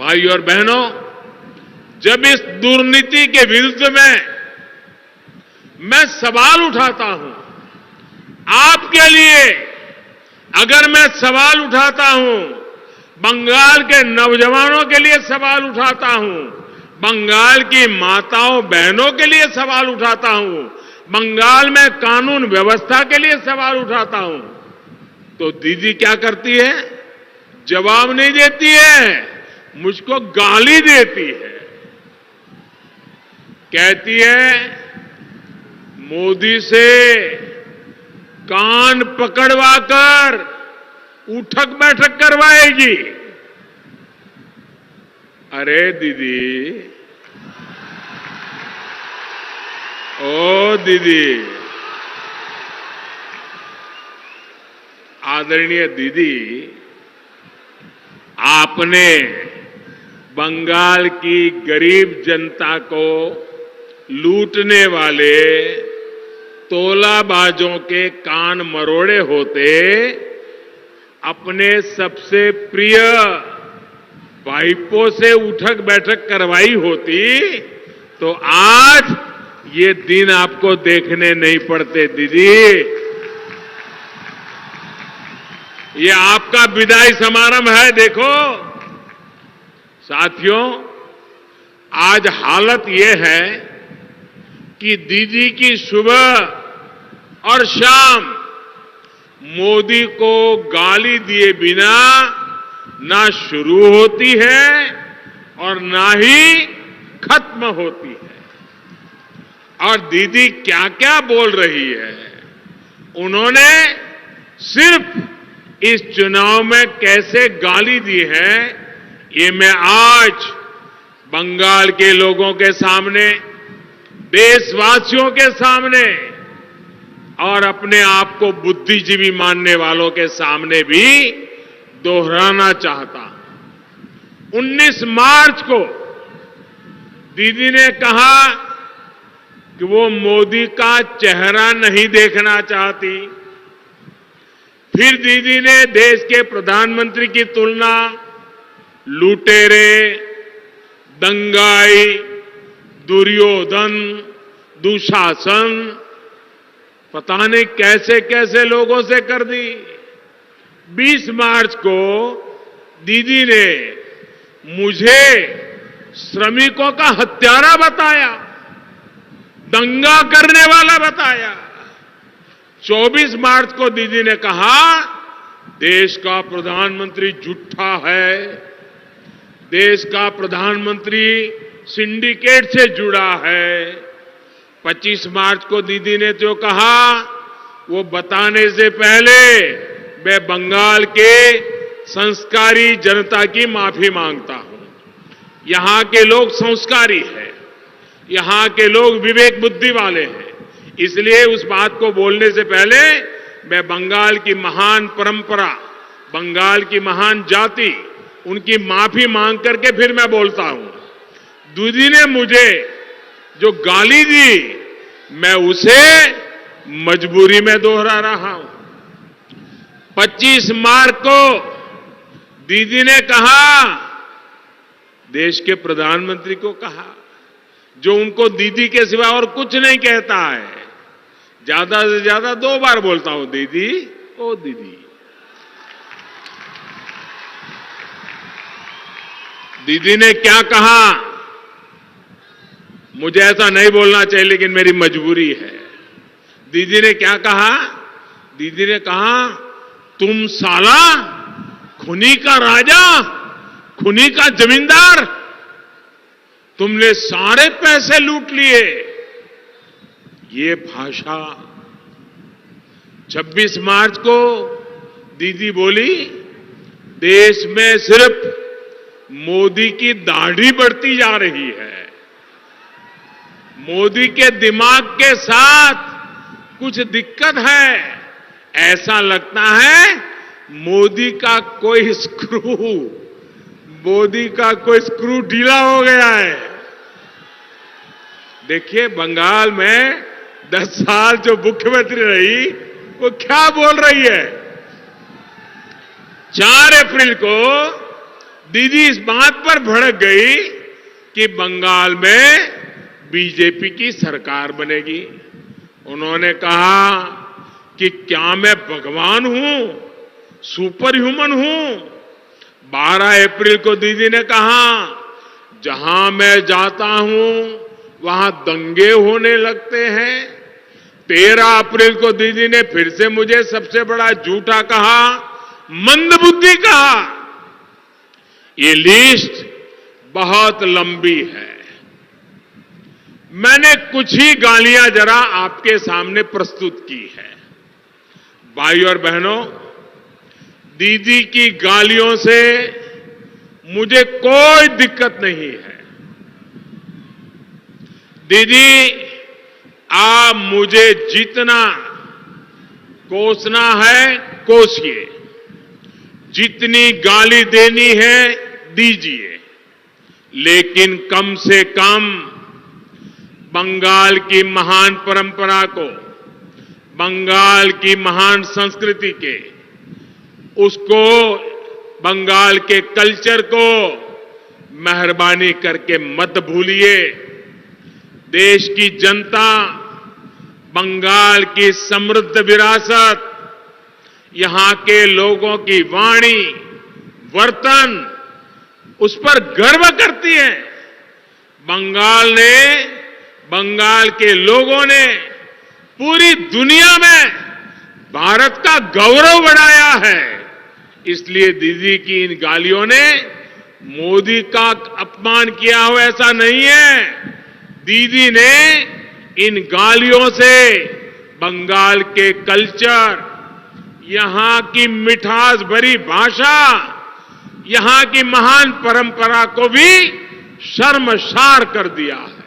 भाई और बहनों, जब इस दुर्नीति के विरुद्ध में मैं सवाल उठाता हूं, आपके लिए अगर मैं सवाल उठाता हूं, बंगाल के नौजवानों के लिए सवाल उठाता हूं, बंगाल की माताओं बहनों के लिए सवाल उठाता हूं, बंगाल में कानून व्यवस्था के लिए सवाल उठाता हूं, तो दीदी क्या करती है? जवाब नहीं देती है, मुझको गाली देती है। कहती है मोदी से कान पकड़वाकर उठक बैठक करवाएगी। अरे दीदी, ओ दीदी, आदरणीय दीदी, आपने बंगाल की गरीब जनता को लूटने वाले तोलाबाजों के कान मरोड़े होते अपने सबसे प्रिय भाईपों से उठक बैठक करवाई होती तो आज ये दिन आपको देखने नहीं पड़ते। दीदी, ये आपका विदाई समारोह है। देखो साथियों, आज हालत ये है कि दीदी की सुबह और शाम मोदी को गाली दिए बिना ना शुरू होती है और ना ही खत्म होती है। और दीदी क्या क्या बोल रही है, उन्होंने सिर्फ इस चुनाव में कैसे गाली दी है, ये मैं आज बंगाल के लोगों के सामने, देशवासियों के सामने और अपने आप को बुद्धिजीवी मानने वालों के सामने भी दोहराना चाहता हूं। 19 मार्च को दीदी ने कहा कि वो मोदी का चेहरा नहीं देखना चाहती। फिर दीदी ने देश के प्रधानमंत्री की तुलना लुटेरे, दंगाई, दुर्योधन, दुशासन, पता नहीं कैसे कैसे लोगों से कर दी। 20 मार्च को दीदी ने मुझे श्रमिकों का हत्यारा बताया, दंगा करने वाला बताया। 24 मार्च को दीदी ने कहा देश का प्रधानमंत्री झूठा है, देश का प्रधानमंत्री सिंडिकेट से जुड़ा है। 25 मार्च को दीदी ने जो कहा वो बताने से पहले मैं बंगाल के संस्कारी जनता की माफी मांगता हूं। यहां के लोग संस्कारी हैं, यहां के लोग विवेक बुद्धि वाले हैं, इसलिए उस बात को बोलने से पहले मैं बंगाल की महान परंपरा, बंगाल की महान जाति, उनकी माफी मांग करके फिर मैं बोलता हूं। दीदी ने मुझे जो गाली दी, मैं उसे मजबूरी में दोहरा रहा हूं। 25 मार्च को दीदी ने कहा, देश के प्रधानमंत्री को कहा, जो उनको दीदी के सिवा और कुछ नहीं कहता है, ज्यादा से ज्यादा 2 बार बोलता हूं, दीदी, ओ दीदी। दीदी ने क्या कहा, मुझे ऐसा नहीं बोलना चाहिए लेकिन मेरी मजबूरी है। दीदी ने क्या कहा? दीदी ने कहा तुम साला खुनी का राजा, खुनी का जमींदार, तुमने सारे पैसे लूट लिए। ये भाषा 26 मार्च को दीदी बोली देश में सिर्फ मोदी की दाढ़ी बढ़ती जा रही है, मोदी के दिमाग के साथ कुछ दिक्कत है, ऐसा लगता है मोदी का कोई स्क्रू ढीला हो गया है। देखिए बंगाल में 10 साल जो मुख्यमंत्री रही वो क्या बोल रही है। 4 अप्रैल को दीदी इस बात पर भड़क गई कि बंगाल में बीजेपी की सरकार बनेगी। उन्होंने कहा कि क्या मैं भगवान हूं, सुपर ह्यूमन हूं? 12 अप्रैल को दीदी ने कहा, जहां मैं जाता हूं वहां दंगे होने लगते हैं। 13 अप्रैल को दीदी ने फिर से मुझे सबसे बड़ा झूठा कहा, मंदबुद्धि कहा। ये लिस्ट बहुत लंबी है। मैंने कुछ ही गालियां जरा आपके सामने प्रस्तुत की है। भाई और बहनों, दीदी की गालियों से मुझे कोई दिक्कत नहीं है। दीदी, आप मुझे जितना कोसना है कोसिए, जितनी गाली देनी है दीजिए, लेकिन कम से कम बंगाल की महान परंपरा को, बंगाल की महान संस्कृति के, उसको, बंगाल के कल्चर को मेहरबानी करके मत भूलिए। देश की जनता बंगाल की समृद्ध विरासत, यहां के लोगों की वाणी, वर्तन, उस पर गर्व करती है। बंगाल के लोगों ने पूरी दुनिया में भारत का गौरव बढ़ाया है। इसलिए दीदी की इन गालियों ने मोदी का अपमान किया हो ऐसा नहीं है। दीदी ने इन गालियों से बंगाल के कल्चर, यहां की मिठास भरी भाषा, यहां की महान परंपरा को भी शर्मसार कर दिया है।